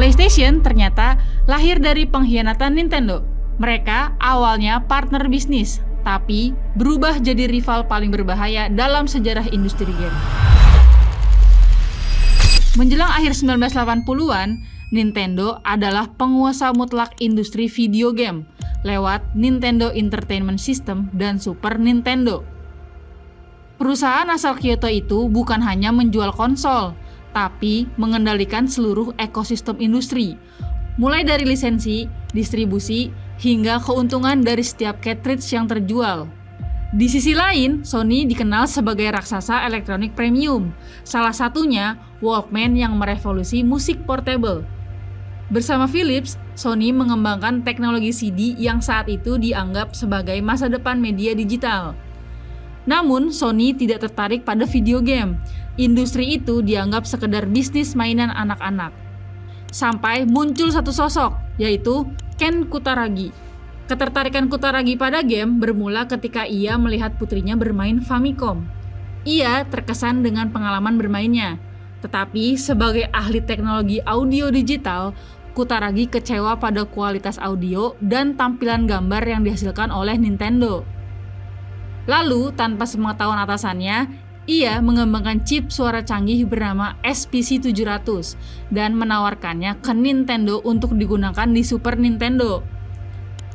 PlayStation ternyata lahir dari pengkhianatan Nintendo. Mereka awalnya partner bisnis, tapi berubah jadi rival paling berbahaya dalam sejarah industri game. Menjelang akhir 1980-an, Nintendo adalah penguasa mutlak industri video game lewat Nintendo Entertainment System dan Super Nintendo. Perusahaan asal Kyoto itu bukan hanya menjual konsol, tapi mengendalikan seluruh ekosistem industri, mulai dari lisensi, distribusi, hingga keuntungan dari setiap cartridge yang terjual. Di sisi lain, Sony dikenal sebagai raksasa elektronik premium, salah satunya Walkman yang merevolusi musik portable. Bersama Philips, Sony mengembangkan teknologi CD yang saat itu dianggap sebagai masa depan media digital. Namun, Sony tidak tertarik pada video game. Industri itu dianggap sekedar bisnis mainan anak-anak. Sampai muncul satu sosok, yaitu Ken Kutaragi. Ketertarikan Kutaragi pada game bermula ketika ia melihat putrinya bermain Famicom. Ia terkesan dengan pengalaman bermainnya, tetapi sebagai ahli teknologi audio digital, Kutaragi kecewa pada kualitas audio dan tampilan gambar yang dihasilkan oleh Nintendo. Lalu, tanpa sepengetahuan atasannya, ia mengembangkan chip suara canggih bernama SPC700 dan menawarkannya ke Nintendo untuk digunakan di Super Nintendo.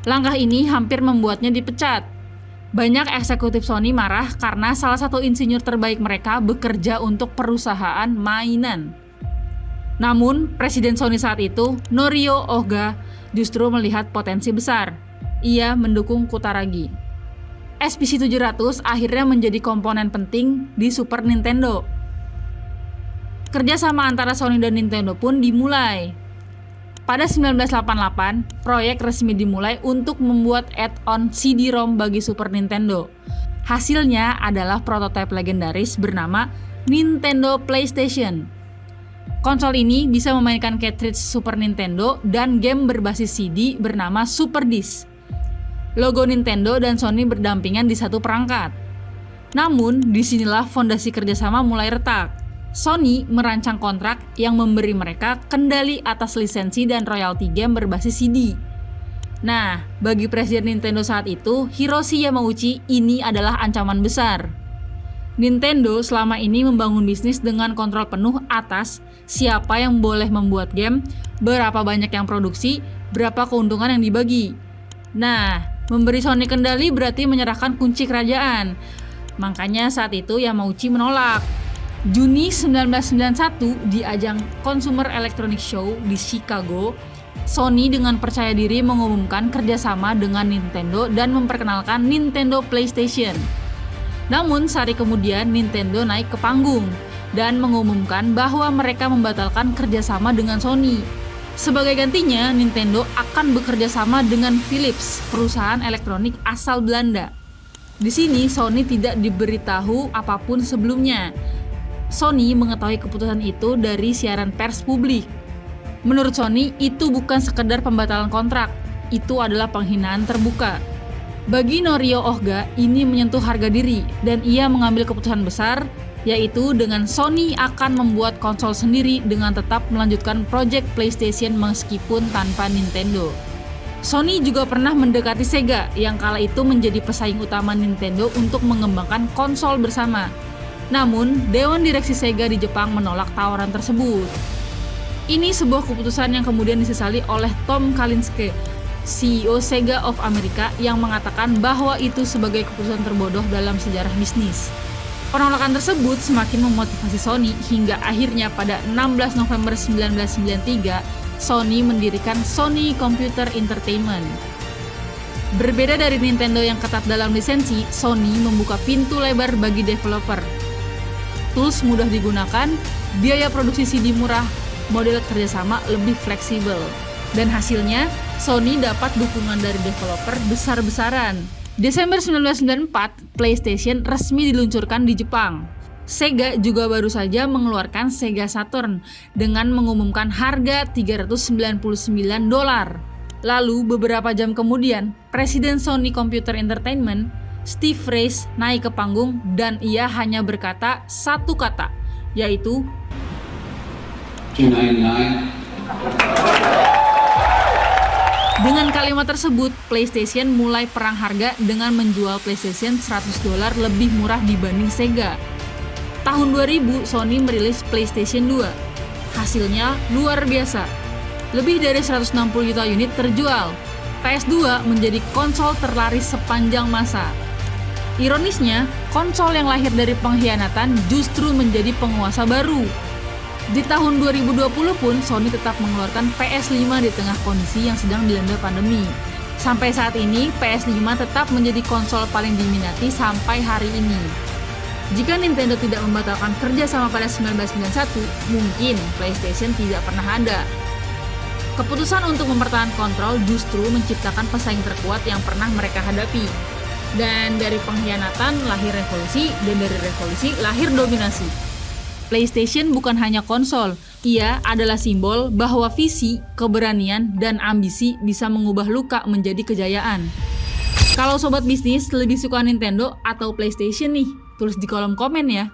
Langkah ini hampir membuatnya dipecat. Banyak eksekutif Sony marah karena salah satu insinyur terbaik mereka bekerja untuk perusahaan mainan. Namun, Presiden Sony saat itu, Norio Ohga, justru melihat potensi besar. Ia mendukung Kutaragi. SPC700 akhirnya menjadi komponen penting di Super Nintendo. Kerjasama antara Sony dan Nintendo pun dimulai. Pada 1988, proyek resmi dimulai untuk membuat add-on CD-ROM bagi Super Nintendo. Hasilnya adalah prototipe legendaris bernama Nintendo PlayStation. Konsol ini bisa memainkan cartridge Super Nintendo dan game berbasis CD bernama Super Disc. Logo Nintendo dan Sony berdampingan di satu perangkat. Namun, disinilah fondasi kerjasama mulai retak. Sony merancang kontrak yang memberi mereka kendali atas lisensi dan royalti game berbasis CD. Nah, bagi presiden Nintendo saat itu, Hiroshi Yamauchi, ini adalah ancaman besar. Nintendo selama ini membangun bisnis dengan kontrol penuh atas siapa yang boleh membuat game, berapa banyak yang produksi, berapa keuntungan yang dibagi. Nah, memberi Sony kendali berarti menyerahkan kunci kerajaan. Makanya saat itu Yamauchi menolak. Juni 1991 di ajang Consumer Electronics Show di Chicago, Sony dengan percaya diri mengumumkan kerjasama dengan Nintendo dan memperkenalkan Nintendo PlayStation. Namun sehari kemudian Nintendo naik ke panggung dan mengumumkan bahwa mereka membatalkan kerjasama dengan Sony. Sebagai gantinya, Nintendo akan bekerja sama dengan Philips, perusahaan elektronik asal Belanda. Di sini Sony tidak diberitahu apapun sebelumnya. Sony mengetahui keputusan itu dari siaran pers publik. Menurut Sony, itu bukan sekedar pembatalan kontrak, itu adalah penghinaan terbuka. Bagi Norio Ohga, ini menyentuh harga diri, dan ia mengambil keputusan besar, yaitu dengan Sony akan membuat konsol sendiri dengan tetap melanjutkan proyek PlayStation meskipun tanpa Nintendo. Sony juga pernah mendekati Sega, yang kala itu menjadi pesaing utama Nintendo untuk mengembangkan konsol bersama. Namun, Dewan Direksi Sega di Jepang menolak tawaran tersebut. Ini sebuah keputusan yang kemudian disesali oleh Tom Kalinske, CEO Sega of America, yang mengatakan bahwa itu sebagai keputusan terbodoh dalam sejarah bisnis. Penolakan tersebut semakin memotivasi Sony hingga akhirnya pada 16 November 1993, Sony mendirikan Sony Computer Entertainment. Berbeda dari Nintendo yang ketat dalam lisensi, Sony membuka pintu lebar bagi developer. Tools mudah digunakan, biaya produksi CD murah, model kerjasama lebih fleksibel. Dan hasilnya, Sony dapat dukungan dari developer besar-besaran. Desember 1994, PlayStation resmi diluncurkan di Jepang. Sega juga baru saja mengeluarkan Sega Saturn dengan mengumumkan harga $399. Lalu beberapa jam kemudian, Presiden Sony Computer Entertainment, Steve Reich, naik ke panggung dan ia hanya berkata satu kata, yaitu $299 Dengan kalimat tersebut, PlayStation mulai perang harga dengan menjual PlayStation $100 lebih murah dibanding Sega. Tahun 2000, Sony merilis PlayStation 2. Hasilnya luar biasa. Lebih dari 160 juta unit terjual. PS2 menjadi konsol terlaris sepanjang masa. Ironisnya, konsol yang lahir dari pengkhianatan justru menjadi penguasa baru. Di tahun 2020 pun, Sony tetap mengeluarkan PS5 di tengah kondisi yang sedang dilanda pandemi. Sampai saat ini, PS5 tetap menjadi konsol paling diminati sampai hari ini. Jika Nintendo tidak membatalkan kerjasama pada 1991, mungkin PlayStation tidak pernah ada. Keputusan untuk mempertahankan kontrol justru menciptakan pesaing terkuat yang pernah mereka hadapi. Dan dari pengkhianatan lahir revolusi, dan dari revolusi lahir dominasi. PlayStation bukan hanya konsol, ia adalah simbol bahwa visi, keberanian, dan ambisi bisa mengubah luka menjadi kejayaan. Kalau sobat bisnis lebih suka Nintendo atau PlayStation nih? Tulis di kolom komen ya.